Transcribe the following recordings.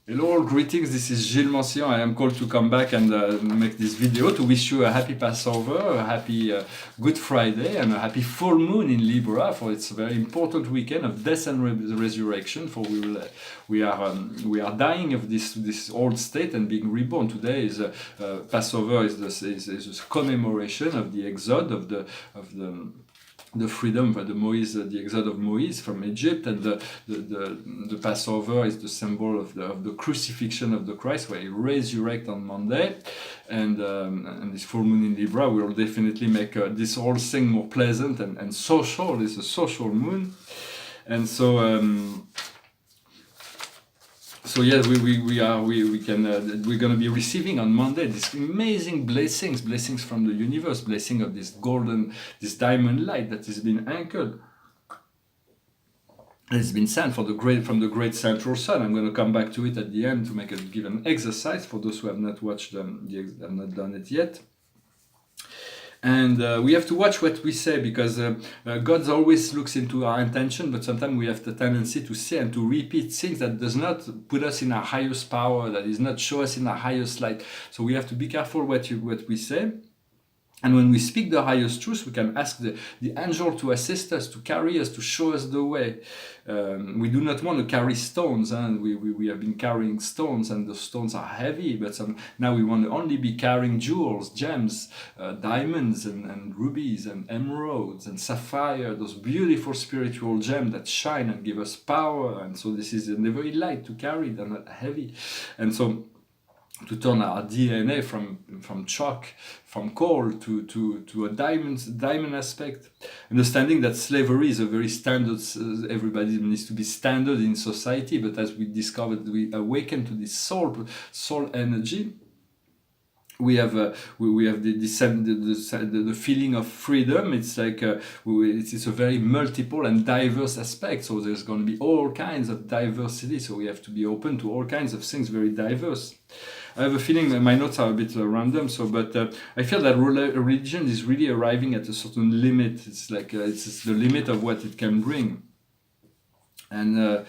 Hello, greetings. This is Gilles Mancian. I am called to come back and make this video to wish you a happy Passover, a happy Good Friday, and a happy full moon in Libra. For it's a very important weekend of death and resurrection. For we are dying of this old state and being reborn. Today is Passover is a commemoration of the exodus of the freedom, the exodus of Moise from Egypt, and the Passover is the symbol of the crucifixion of the Christ, where he resurrects on Monday, and this full moon in Libra will definitely make this whole thing more pleasant and social. It's a social moon, and so. So yes, we're gonna be receiving on Monday these amazing blessings from the universe, blessing of this diamond light that has been anchored. It's been sent from the great central sun. I'm going to come back to it at the end to give an exercise for those who have not watched have not done it yet. And we have to watch what we say, because God always looks into our intention, but sometimes we have the tendency to say and to repeat things that does not put us in our highest power, that is not show us in our highest light. So we have to be careful what we say. And when we speak the highest truth, we can ask the angel to assist us, to carry us, to show us the way. We do not want to carry stones, and we have been carrying stones, and the stones are heavy, but now we want to only be carrying jewels, gems, diamonds, and rubies, and emeralds, and sapphire, those beautiful spiritual gems that shine and give us power. And so this is very light to carry, they're not heavy. And so to turn our DNA from chalk, from coal to a diamond aspect. Understanding that slavery is a very standard, everybody needs to be standard in society, but as we discovered, we awaken to this soul energy. We have the feeling of freedom. It's like it's a very multiple and diverse aspect. So there's going to be all kinds of diversity. So we have to be open to all kinds of things, very diverse. I have a feeling that my notes are a bit random. But I feel that religion is really arriving at a certain limit. It's like it's the limit of what it can bring. And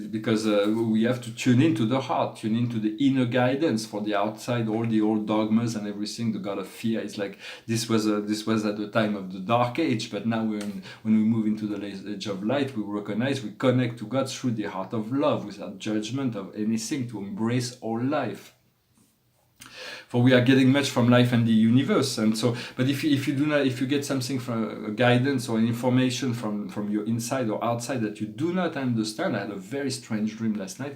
because we have to tune into the heart, tune into the inner guidance. For the outside, all the old dogmas and everything, the god of fear is like this was at the time of the dark age, but now when we move into the age of light, we recognize, we connect to God through the heart of love, without judgment of anything, to embrace all life. For we are getting much from life and the universe. And so, but if you get something from a guidance or an information from your inside or outside that you do not understand. I had a very strange dream last night.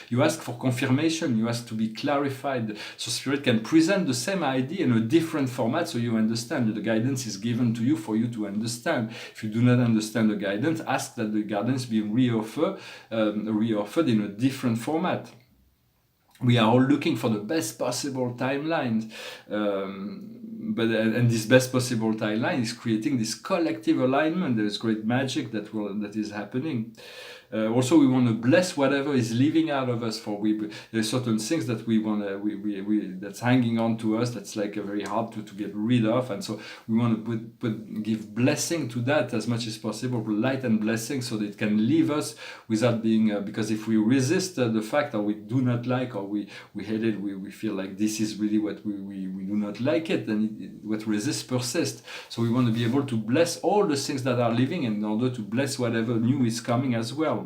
You ask for confirmation, you ask to be clarified, so Spirit can present the same idea in a different format, so you understand. The guidance is given to you for you to understand. If you do not understand the guidance, ask that the guidance be reoffered in a different format. We are all looking for the best possible timeline, and this best possible timeline is creating this collective alignment. There is great magic that is happening. Also, we want to bless whatever is living out of us. For there's certain things that we want to that's hanging on to us. That's like very hard to get rid of, and so we want to give blessing to that as much as possible, light and blessing, so that it can leave us without being. Because if we resist the fact, or we do not like, or we hate it, we feel like this is really what we do not like it, and what resists persists. So we want to be able to bless all the things that are living, in order to bless whatever new is coming as well.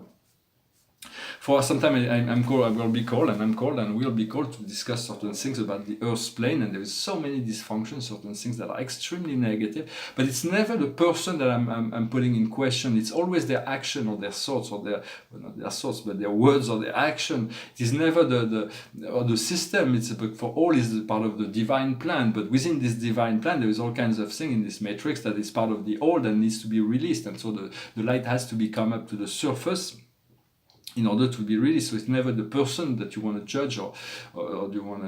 For some time I'm called and will be called to discuss certain things about the Earth's plane, and there is so many dysfunctions, certain things that are extremely negative. But it's never the person that I'm putting in question. It's always their action or their thoughts, or not their thoughts, but their words or their action. It is never the system. It's for all is part of the divine plan. But within this divine plan, there is all kinds of things in this matrix that is part of the old and needs to be released. And so the light has to come up to the surface in order to be released. So it's never the person that you want to judge or you want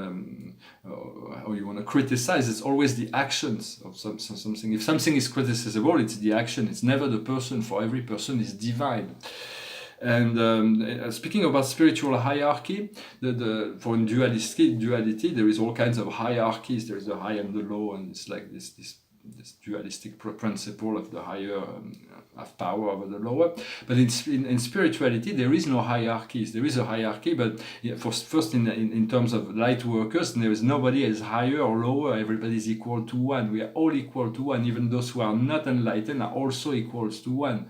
to criticize. It's always the actions of something. If something is criticizable, it's the action. It's never the person. For every person is divine. And speaking about spiritual hierarchy, for in duality, there is all kinds of hierarchies. There is the high and the low, and it's like this this dualistic principle of the higher have power over the lower. But in spirituality, there is no hierarchies. There is a hierarchy, but first in terms of light workers, there is nobody is higher or lower. Everybody is equal to one. We are all equal to one. Even those who are not enlightened are also equals to one.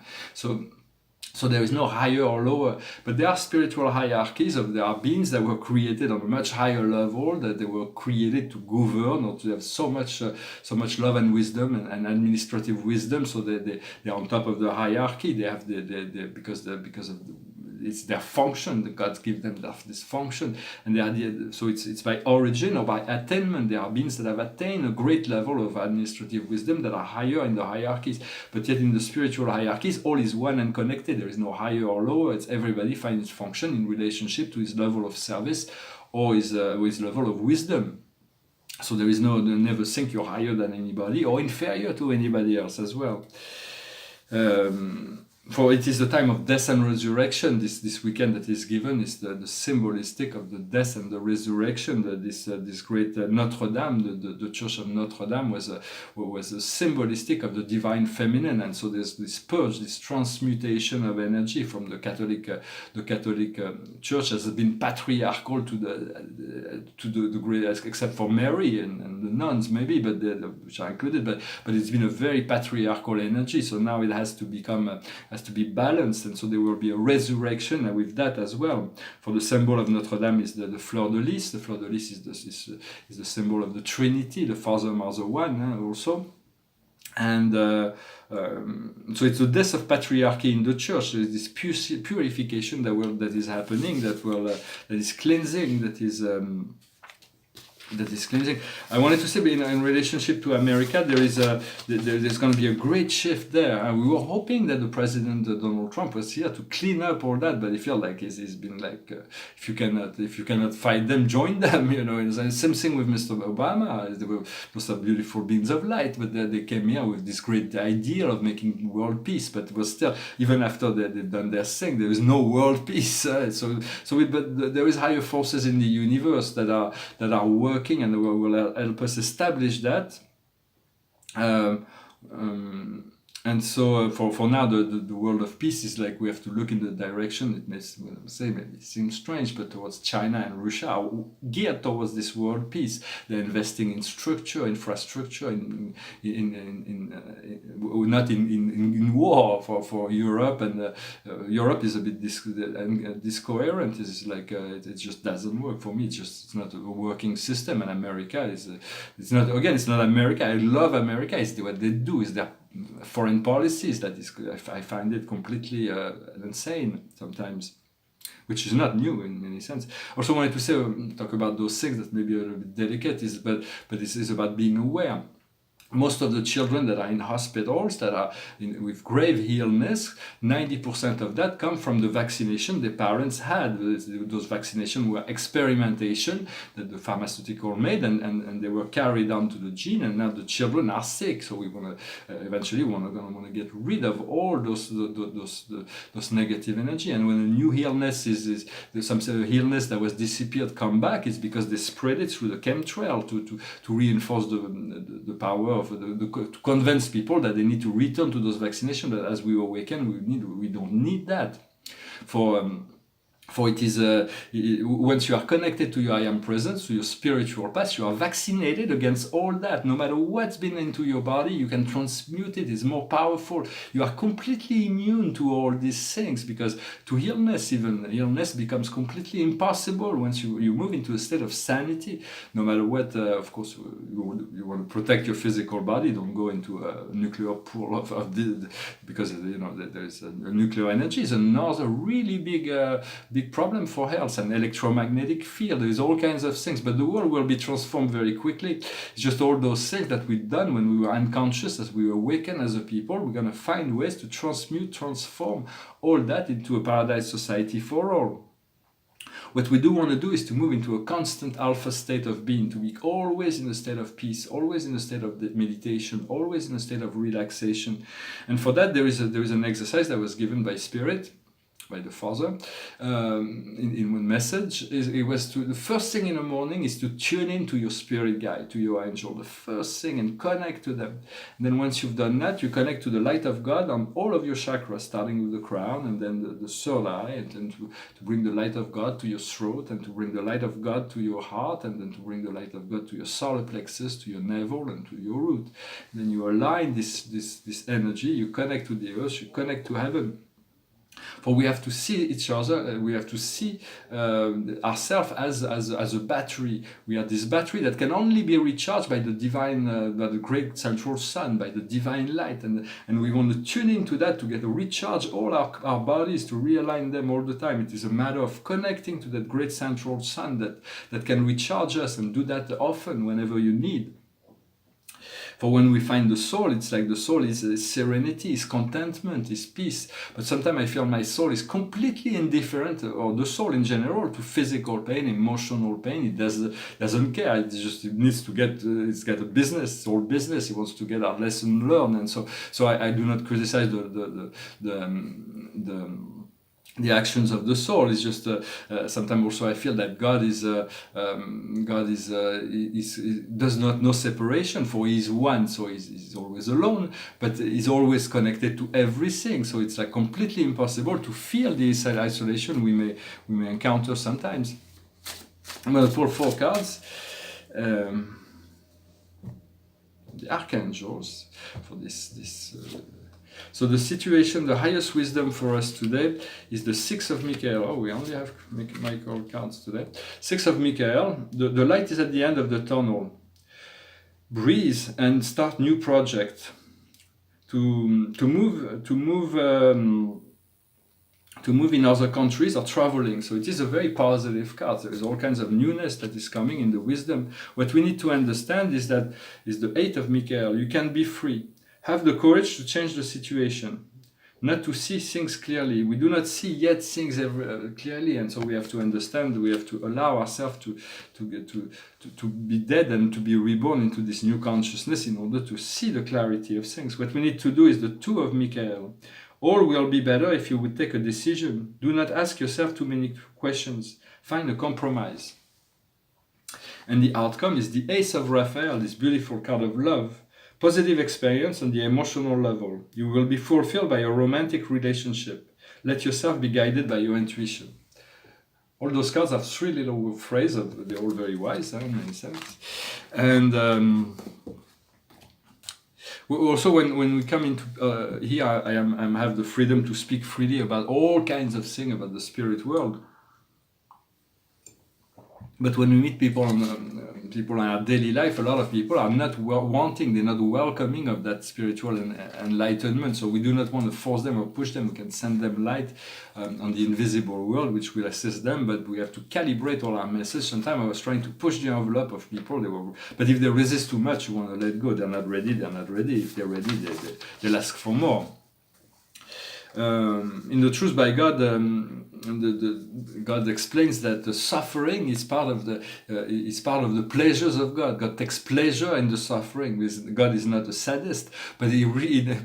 So there is no higher or lower, but there are spiritual hierarchies. There are beings that were created on a much higher level, that they were created to govern or to have so much love and wisdom and administrative wisdom. So they're on top of the hierarchy. They have because of it's their function. The gods give them this function, and so it's by origin or by attainment. There are beings that have attained a great level of administrative wisdom that are higher in the hierarchies. But yet in the spiritual hierarchies, all is one and connected. There is no higher or lower. It's everybody finds its function in relationship to his level of service or his level of wisdom. So there is never think you're higher than anybody or inferior to anybody else as well. For it is the time of death and resurrection. This weekend that is given is the symbolistic of the death and the resurrection. This great Notre Dame, the Church of Notre Dame was a symbolistic of the divine feminine, and so there's this purge, this transmutation of energy from the Catholic Church has been patriarchal to the great, except for Mary and the nuns maybe, but which are included, but it's been a very patriarchal energy. So now it has to become has to be balanced, and so there will be a resurrection with that as well. For the symbol of Notre Dame is the fleur de lis. The fleur de lis is the symbol of the Trinity, the Father, Mother, One also. And so it's the death of patriarchy in the church. There is this purification that is happening, that is cleansing, that is cleansing. I wanted to say, in relationship to America, there's going to be a great shift there. And we were hoping that the President Donald Trump was here to clean up all that, but I feel like he's been like, if you cannot fight them, join them. And the same thing with Mr. Obama. They were most beautiful beings of light, but they came here with this great ideal of making world peace. But it was still, even after they've done their thing, there is no world peace. But there is higher forces in the universe that are working and will help us establish that. And so for now, the world of peace is like we have to look in the direction, it may seem strange, but towards China and Russia are geared towards this world peace. They're investing in infrastructure, not in war for Europe, and Europe is a bit discoherent. It's like it just doesn't work for me. It's not a working system, and America it's not America. I love America. It's what they do is their foreign policies that is, I find it completely insane sometimes, which is not new in any sense. Also wanted to talk about those things that may be a little bit delicate, but this is about being aware. Most of the children that are in hospitals that are with grave illness, 90% of that come from the vaccination their parents had. Those vaccinations were experimentation that the pharmaceutical made, and they were carried on to the gene, and now the children are sick. So we want to eventually want to get rid of all those negative energy. And when a new illness is some illness that was disappeared come back, it's because they spread it through the chemtrail to reinforce the power to convince people that they need to return to those vaccinations. But as we awaken, we don't need that. For it is once you are connected to your I am presence, to your spiritual path, you are vaccinated against all that. No matter what's been into your body, you can transmute it. It's more powerful. You are completely immune to all these things, because to illness becomes completely impossible once you move into a state of sanity. No matter what, of course, you want to protect your physical body. Don't go into a nuclear pool because there is a nuclear energy is another really big problem for health, and electromagnetic field. There is all kinds of things, but the world will be transformed very quickly. It's just all those things that we've done when we were unconscious. As we awaken as a people, we're going to find ways to transform all that into a paradise society for all. What we do want to do is to move into a constant alpha state of being, to be always in a state of peace, always in a state of meditation, always in a state of relaxation. And for that, there is an exercise that was given by Spirit, by the father, in one message. It was the first thing in the morning is to tune in to your spirit guide, to your angel, the first thing, and connect to them. And then once you've done that, you connect to the light of God on all of your chakras, starting with the crown and then the third eye, and then to bring the light of God to your throat, and to bring the light of God to your heart, and then to bring the light of God to your solar plexus, to your navel, and to your root. And then you align this energy, you connect to the earth, you connect to heaven. For we have to see each other, we have to see ourselves as a battery. We are this battery that can only be recharged by the divine, by the great central sun, by the divine light. And we want to tune into that to get to recharge all our bodies, to realign them all the time. It is a matter of connecting to that great central sun that can recharge us, and do that often whenever you need. For when we find the soul, it's like the soul is serenity, is contentment, is peace. But sometimes I feel my soul is completely indifferent, or the soul in general, to physical pain, emotional pain. It doesn't care. It needs to get. It's got a business, it's all business. It wants to get our lesson learned, and so I do not criticize the actions of the soul. Is just sometimes also I feel that God does not know separation, for He is one, so he's always alone, but He's always connected to everything. So it's like completely impossible to feel this isolation we may encounter sometimes. I'm going to pull 4 cards. The archangels for this. So the situation, the highest wisdom for us today is the 6 of Michael. Oh, we only have Michael cards today. 6 of Michael. The light is at the end of the tunnel. Breathe and start new project. To move in other countries or traveling. So it is a very positive card. There is all kinds of newness that is coming in the wisdom. What we need to understand is the 8 of Michael. You can be free. Have the courage to change the situation, not to see things clearly. We do not see yet things clearly, and so we have to understand. We have to allow ourselves to be dead and to be reborn into this new consciousness in order to see the clarity of things. What we need to do is the 2 of Michael. All will be better if you would take a decision. Do not ask yourself too many questions. Find a compromise. And the outcome is the Ace of Raphael, this beautiful card of love. Positive experience on the emotional level. You will be fulfilled by a romantic relationship. Let yourself be guided by your intuition. All those cards have 3 little phrases. They're all very wise in many sense. And also, when we come into here, I have the freedom to speak freely about all kinds of things about the spirit world. But when we meet people in our daily life, a lot of people are not wanting, they're not welcoming of that spiritual enlightenment. So we do not want to force them or push them. We can send them light on the invisible world, which will assist them, but we have to calibrate all our messages. Sometimes I was trying to push the envelope of people, but if they resist too much, you want to let go. They're not ready. If they're ready, they'll ask for more. In the Truth by God, God explains that the suffering is part of the pleasures of God. God takes pleasure in the suffering. God is not a sadist, but He really.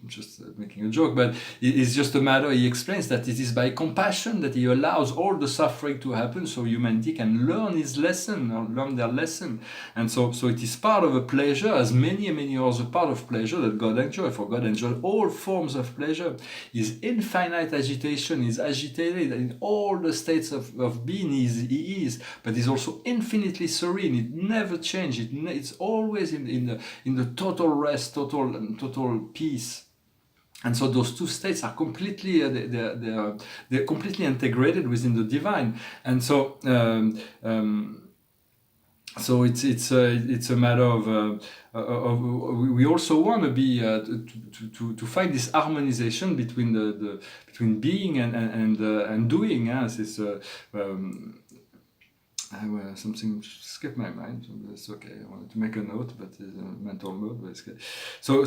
Just making a joke, but it's just a matter, he explains that it is by compassion that he allows all the suffering to happen so humanity can learn his lesson, or learn their lesson. And so it is part of a pleasure, as many other part of pleasure that God enjoys. For God enjoys all forms of pleasure. His infinite agitation is agitated in all the states of being he is, but he's also infinitely serene. It never changes. It's always in the total rest, total peace. And so those two states are completely they're completely integrated within the divine. And so it's a matter of we also want to be to find this harmonization between being and doing. It's something skipped my mind. It's okay. I wanted to make a note, but it's a mental note. But it's okay. So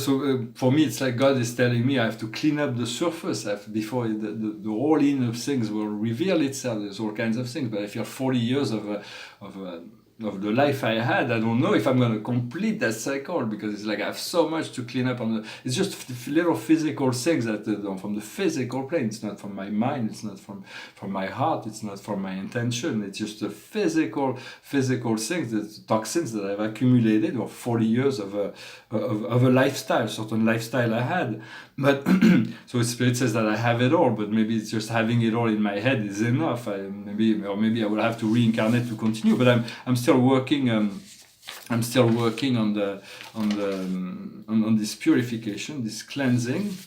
for me, it's like God is telling me I have to clean up the surface before the whole in of things will reveal itself. There's all kinds of things. But if you have 40 years of of the life I had, I don't know if I'm going to complete that cycle, because it's like I have so much to clean up on the, it's just little physical things that from the physical plane. It's not from my mind, it's not from my heart, it's not from my intention. It's just the physical things, the toxins that I've accumulated over 40 years of a lifestyle, certain lifestyle I had. But so Spirit says that I have it all, but maybe it's just having it all in my head is enough. Maybe I will have to reincarnate to continue. But I'm still working. I'm still working on this purification, this cleansing.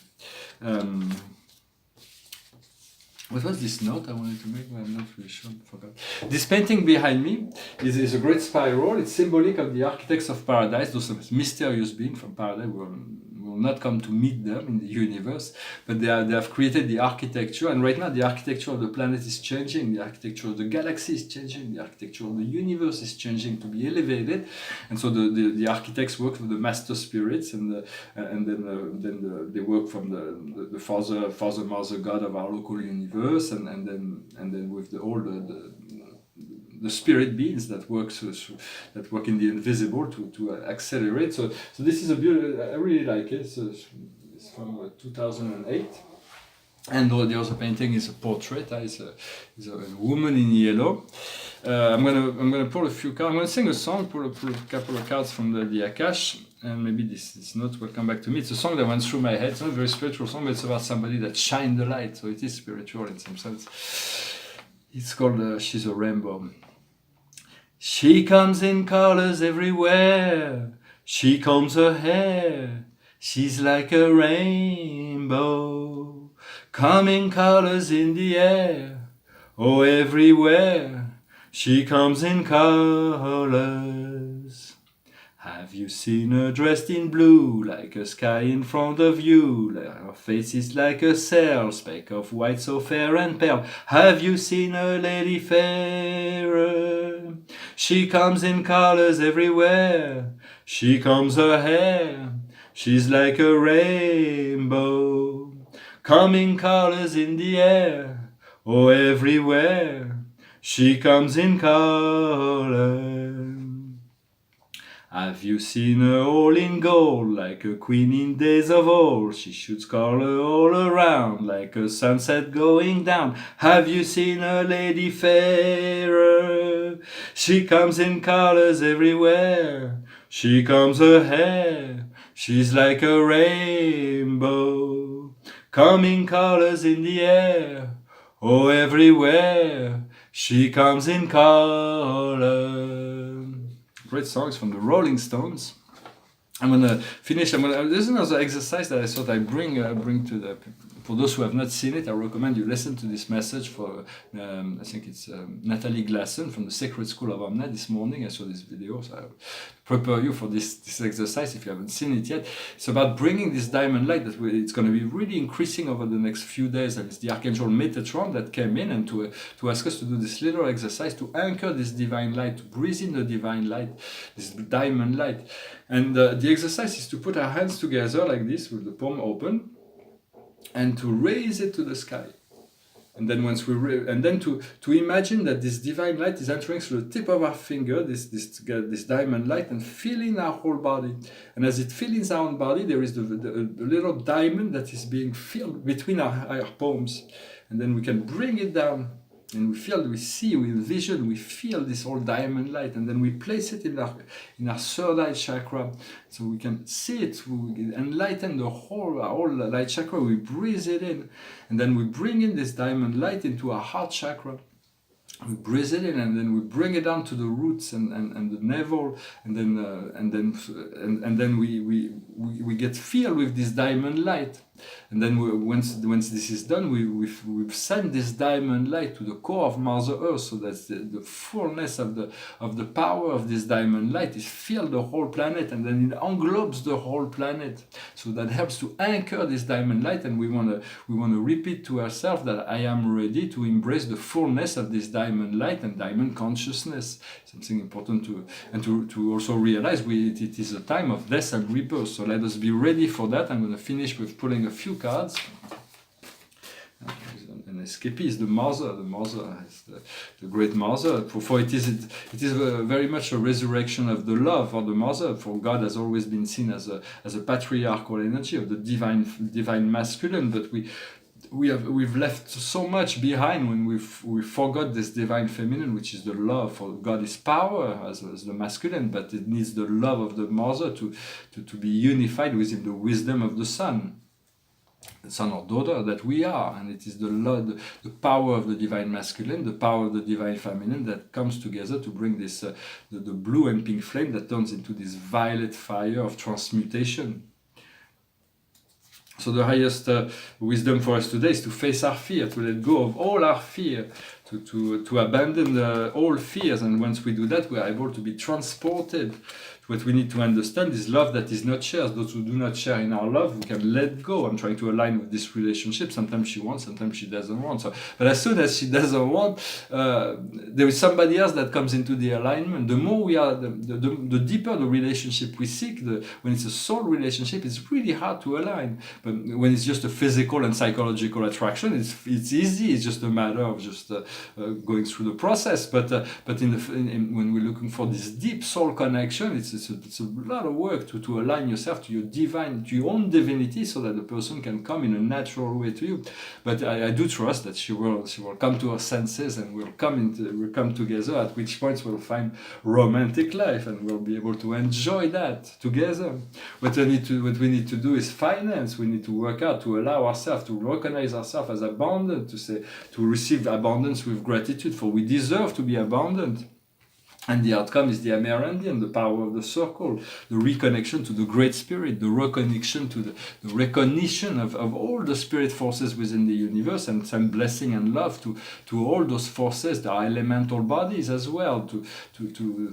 What was this note I wanted to make? Well, I'm not really sure. I forgot. This painting behind me is a great spiral. It's symbolic of the architects of paradise, those mysterious beings from paradise. Will not come to meet them in the universe, but they have created the architecture. And right now, the architecture of the planet is changing. The architecture of the galaxy is changing. The architecture of the universe is changing to be elevated. And so the architects work with the master spirits, and then they work from the father, mother, God of our local universe, and then with all the spirit beings that work in the invisible to accelerate. So this is a beautiful. I really like it. It's from 2008. And the other painting is a portrait. It's a woman in yellow. I'm gonna pull a few cards. I'm gonna sing a song. Pull a couple of cards from the Akash, and maybe this note will come back to me. It's a song that went through my head. It's not a very spiritual song, but it's about somebody that shined the light. So it is spiritual in some sense. It's called "She's a Rainbow." She comes in colors everywhere. She combs her hair. She's like a rainbow. Coming colors in the air. Oh, everywhere. She comes in colors. Have you seen her dressed in blue, like a sky in front of you? Her face is like a sail, speck of white so fair and pale. Have you seen her, lady fairer? She comes in colors everywhere. She combs her hair. She's like a rainbow. Coming colors in the air. Oh, everywhere. She comes in color. Have you seen her all in gold, like a queen in days of old? She shoots color all around, like a sunset going down. Have you seen her, lady fairer? She comes in colors everywhere. She combs her hair. She's like a rainbow. Coming colors in the air. Oh, everywhere. She comes in color. Great songs from the Rolling Stones. I'm gonna finish. There's another exercise that I thought I'd bring to the. For those who have not seen it, I recommend you listen to this message for. I think it's Natalie Glassen from the Sacred School of Omna this morning. I saw this video, so I prepare you for this exercise if you haven't seen it yet. It's about bringing this diamond light it's going to be really increasing over the next few days, and it's the Archangel Metatron that came in and to ask us to do this little exercise to anchor this divine light, to breathe in the divine light, this diamond light. And the exercise is to put our hands together like this with the palm open and to raise it to the sky. And then to imagine that this divine light is entering through the tip of our finger, this diamond light, and filling our whole body. And as it fills our body, there is the little diamond that is being filled between our palms. And then we can bring it down. And we envision, we feel this whole diamond light, and then we place it in our third eye chakra, so we can see it. We enlighten the whole light chakra. We breathe it in, and then we bring in this diamond light into our heart chakra. We breathe it in, and then we bring it down to the roots and the navel, and then we get filled with this diamond light. And then once this is done, we send this diamond light to the core of Mother Earth, so that the fullness of the power of this diamond light is filled the whole planet, and then it englobes the whole planet. So that helps to anchor this diamond light, and we want to repeat to ourselves that I am ready to embrace the fullness of this diamond light and diamond consciousness. Something important to also realize it is a time of death and rebirth. So let us be ready for that. I'm going to finish with pulling a few cards. An escapist. The mother is the great mother. For it is very much a resurrection of the love for the mother. For God has always been seen as a patriarchal energy of the divine masculine, but we've left so much behind when we forgot this divine feminine, which is the love. For God is power as the masculine, but it needs the love of the mother to be unified within the wisdom of the son or daughter that we are. And it is the power of the divine masculine, the power of the divine feminine that comes together to bring this the blue and pink flame that turns into this violet fire of transmutation. So the highest wisdom for us today is to face our fear, to let go of all our fear, to abandon all fears. And once we do that, we are able to be transported. What we need to understand is love that is not shared. Those who do not share in our love, we can let go. I'm trying to align with this relationship. Sometimes she wants, sometimes she doesn't want. But as soon as she doesn't want, there is somebody else that comes into the alignment. The more we are, the deeper the relationship we seek. When it's a soul relationship, it's really hard to align. But when it's just a physical and psychological attraction, it's easy. It's just a matter of just going through the process. But when we're looking for this deep soul connection, it's a lot of work to align yourself to your own divinity, so that the person can come in a natural way to you. But I do trust that she will come to her senses, and we'll come together, at which point we'll find romantic life and we'll be able to enjoy that together. What we need to do is finance. We need to work out to allow ourselves to recognize ourselves as abundant, to receive abundance with gratitude, for we deserve to be abundant. And the outcome is the Amerandian, the power of the circle, the reconnection to the Great Spirit, the reconnection to the recognition of all the spirit forces within the universe, and send blessing and love to all those forces, the elemental bodies as well,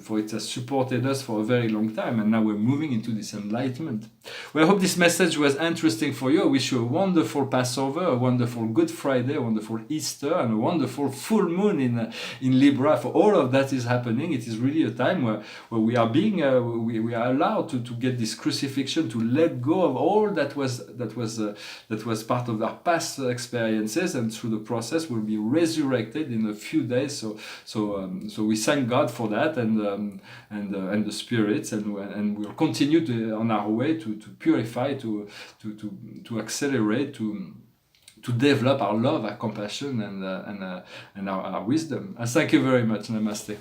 for it has supported us for a very long time, and now we're moving into this enlightenment. Well, I hope this message was interesting for you. I wish you a wonderful Passover, a wonderful Good Friday, a wonderful Easter, and a wonderful full moon in Libra. For all of that is happening, it is really a time where we are being we are allowed to get this crucifixion, to let go of all that was part of our past experiences, and through the process we'll be resurrected in a few days. So we thank God for that, and the spirits, and we'll continue on our way to purify, to accelerate, to develop our love, our compassion, and our wisdom. Thank you very much. Namaste.